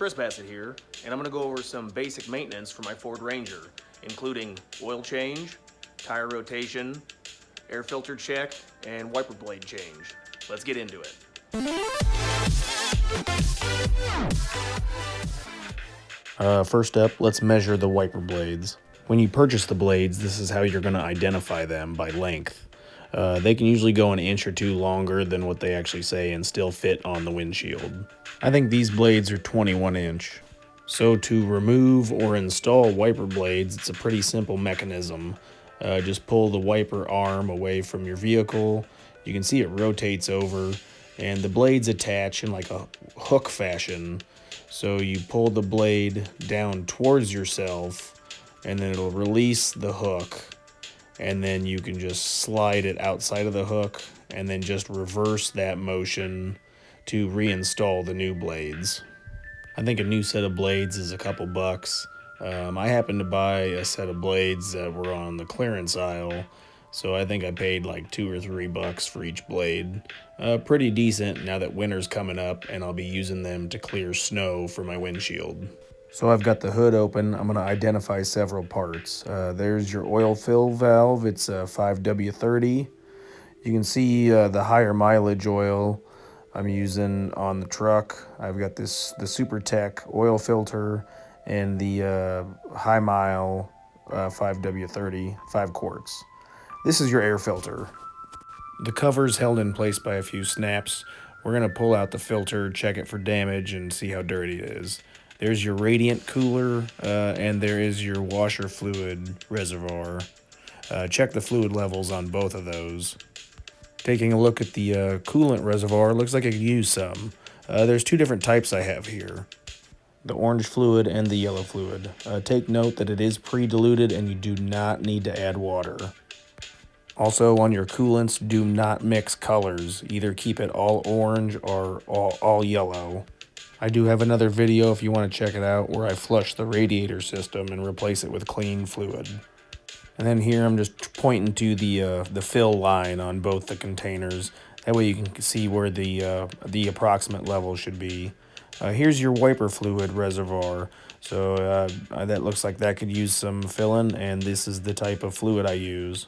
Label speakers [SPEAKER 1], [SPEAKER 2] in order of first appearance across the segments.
[SPEAKER 1] Chris Bassett here, and I'm going to go over some basic maintenance for my Ford Ranger, including oil change, tire rotation, air filter check, and wiper blade change. Let's get into it. First up, let's measure the wiper blades. When you purchase the blades, this is how you're going to identify them by length. They can usually go an inch or two longer than what they actually say and still fit on the windshield. I think these blades are 21 inch. So to remove or install wiper blades, it's a pretty simple mechanism. Just pull the wiper arm away from your vehicle. You can see it rotates over, and the blades attach in like a hook fashion. So you pull the blade down towards yourself, and then it'll release the hook, and then you can just slide it outside of the hook, and then just reverse that motion to reinstall the new blades. I think a new set of blades is a couple bucks. I happened to buy a set of blades that were on the clearance aisle, so I think I paid like $2 or $3 for each blade. Pretty decent now that winter's coming up and I'll be using them to clear snow for my windshield. So I've got the hood open. I'm going to identify several parts. There's your oil fill valve. It's a 5W30. You can see the higher mileage oil I'm using on the truck. I've got the Super Tech oil filter and the high mile 5W30 5 quarts. This is your air filter. The cover's held in place by a few snaps. We're going to pull out the filter, check it for damage, and see how dirty it is. There's your radiant cooler, and there is your washer fluid reservoir. Check the fluid levels on both of those. Taking a look at the coolant reservoir, looks like I could use some. There's two different types I have here, the orange fluid and the yellow fluid. Take note that it is pre-diluted and you do not need to add water. Also, on your coolants, do not mix colors. Either keep it all orange or all yellow. I do have another video if you want to check it out where I flush the radiator system and replace it with clean fluid. And then here I'm just pointing to the fill line on both the containers. That way you can see where the approximate level should be. Here's your wiper fluid reservoir. So that looks like that could use some filling, and this is the type of fluid I use.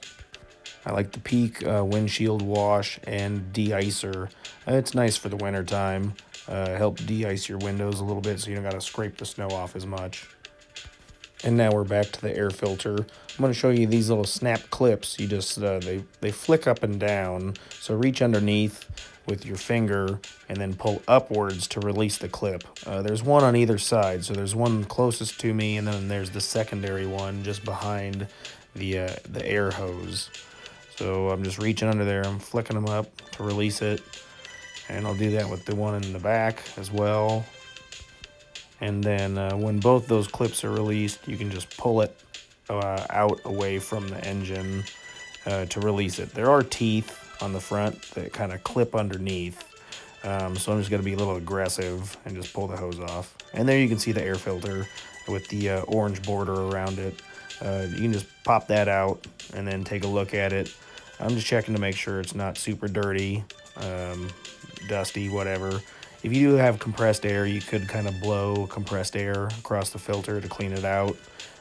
[SPEAKER 1] I like the Peak windshield wash and de-icer. It's nice for the winter time. Help de-ice your windows a little bit so you don't got to scrape the snow off as much. And now we're back to the air filter. I'm going to show you these little snap clips. You just they flick up and down. So reach underneath with your finger and then pull upwards to release the clip. There's one on either side. So there's one closest to me, and then there's the secondary one just behind the air hose. So I'm just reaching under there. I'm flicking them up to release it, and I'll do that with the one in the back as well. And then when both those clips are released, you can just pull it out away from the engine to release it. There are teeth on the front that kind of clip underneath. So I'm just going to be a little aggressive and just pull the hose off. And there you can see the air filter with the orange border around it. You can just pop that out and then take a look at it. I'm just checking to make sure it's not super dirty, dusty, whatever. If you do have compressed air, you could kind of blow compressed air across the filter to clean it out.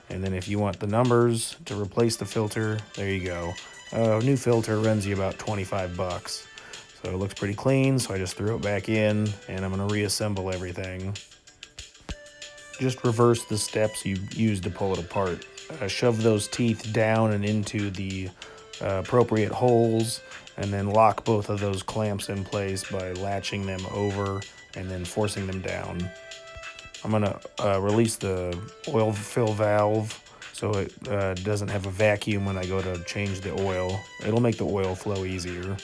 [SPEAKER 1] And then if you want the numbers to replace the filter, there you go. A new filter runs you about 25 bucks. So it looks pretty clean, so I just threw it back in, and I'm going to reassemble everything. Just reverse the steps you used to pull it apart. Shove those teeth down and into the appropriate holes, and then lock both of those clamps in place by latching them over and then forcing them down. I'm going to release the oil fill valve so it doesn't have a vacuum when I go to change the oil. It'll make the oil flow easier.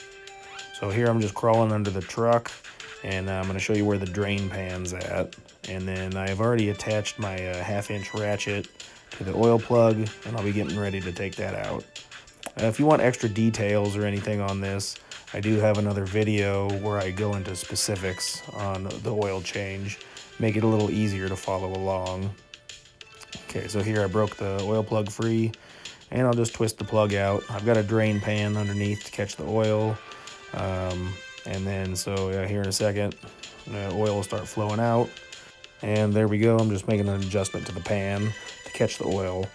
[SPEAKER 1] So here I'm just crawling under the truck, and I'm going to show you where the drain pan's at. And then I've already attached my 1/2-inch ratchet to the oil plug, and I'll be getting ready to take that out. If you want extra details or anything on this, I do have another video where I go into specifics on the oil change, make it a little easier to follow along. Okay, so here I broke the oil plug free, and I'll just twist the plug out. I've got a drain pan underneath to catch the oil, and then so here in a second, the oil will start flowing out. And there we go. I'm just making an adjustment to the pan to catch the oil.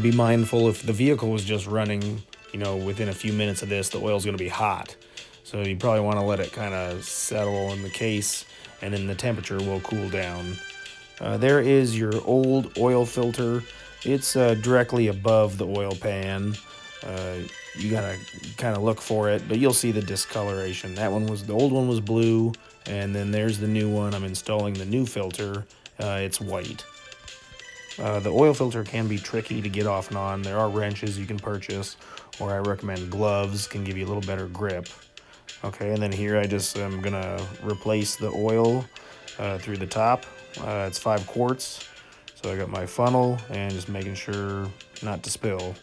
[SPEAKER 1] Be mindful if the vehicle was just running, within a few minutes of this, the oil's going to be hot. So you probably want to let it kind of settle in the case, and then the temperature will cool down. There is your old oil filter. It's directly above the oil pan. You gotta kind of look for it, but you'll see the discoloration. The old one was blue, and then there's the new one. I'm installing the new filter. It's white. The oil filter can be tricky to get off and on. There are wrenches you can purchase, or I recommend gloves, can give you a little better grip. Okay, and then here I just am gonna replace the oil through the top. It's 5 quarts, so I got my funnel and just making sure not to spill.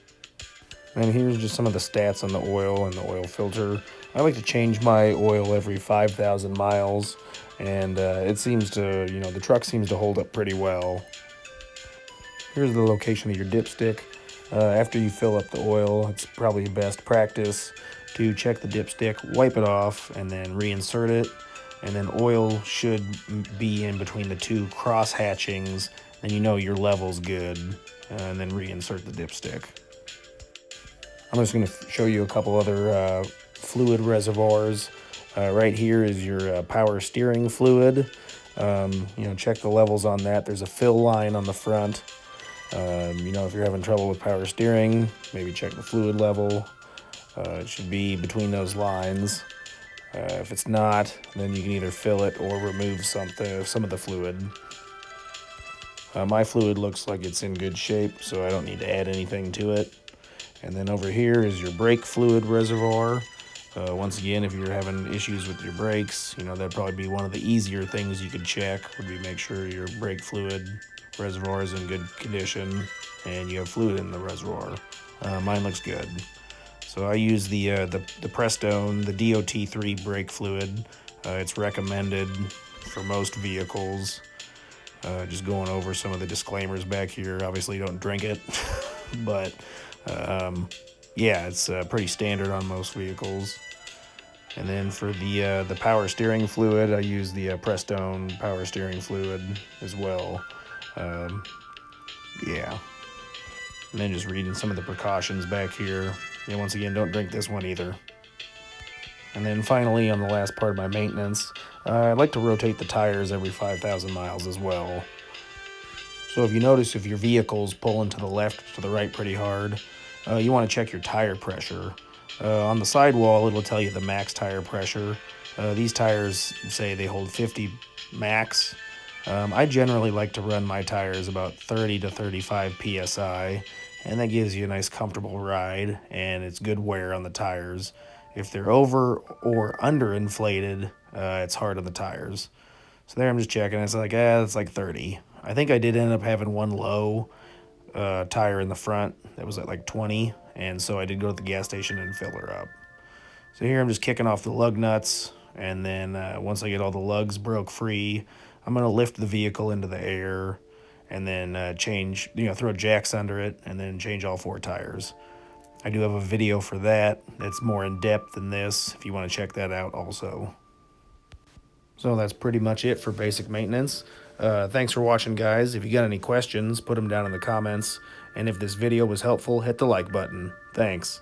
[SPEAKER 1] And here's just some of the stats on the oil and the oil filter. I like to change my oil every 5,000 miles, and it seems to, the truck seems to hold up pretty well. Here's the location of your dipstick. After you fill up the oil, it's probably best practice to check the dipstick, wipe it off, and then reinsert it. And then oil should be in between the 2 cross hatchings, and your level's good. And then reinsert the dipstick. I'm just going to show you a couple other fluid reservoirs. Right here is your power steering fluid. Check the levels on that. There's a fill line on the front. If you're having trouble with power steering, maybe check the fluid level. It should be between those lines. If it's not, then you can either fill it or remove some of the fluid. My fluid looks like it's in good shape, so I don't need to add anything to it. And then over here is your brake fluid reservoir. Once again, if you're having issues with your brakes, that'd probably be one of the easier things you could check, would be make sure your brake fluid reservoir is in good condition and you have fluid in the reservoir. Mine looks good. So I use the Prestone, the DOT3 brake fluid. It's recommended for most vehicles. Just going over some of the disclaimers back here. Obviously, don't drink it, but yeah, it's pretty standard on most vehicles. And then for the power steering fluid, I use the Prestone power steering fluid as well. Yeah. And then just reading some of the precautions back here. Yeah, once again, don't drink this one either. And then finally, on the last part of my maintenance, I like to rotate the tires every 5,000 miles as well. So if you notice if your vehicle's pulling to the left or to the right pretty hard, you want to check your tire pressure. On the sidewall, it'll tell you the max tire pressure. These tires say they hold 50 max. I generally like to run my tires about 30 to 35 psi, and that gives you a nice comfortable ride, and it's good wear on the tires. If they're over or under inflated, it's hard on the tires. So there I'm just checking. It's like, it's like 30. I think I did end up having one low tire in the front that was at like 20, and so I did go to the gas station and fill her up. So here I'm just kicking off the lug nuts, and then once I get all the lugs broke free, I'm going to lift the vehicle into the air and then change, throw jacks under it and then change all 4 tires. I do have a video for that. It's more in depth than this if you want to check that out also. So that's pretty much it for basic maintenance. Thanks for watching, guys. If you got any questions, put them down in the comments. And if this video was helpful, hit the like button. Thanks.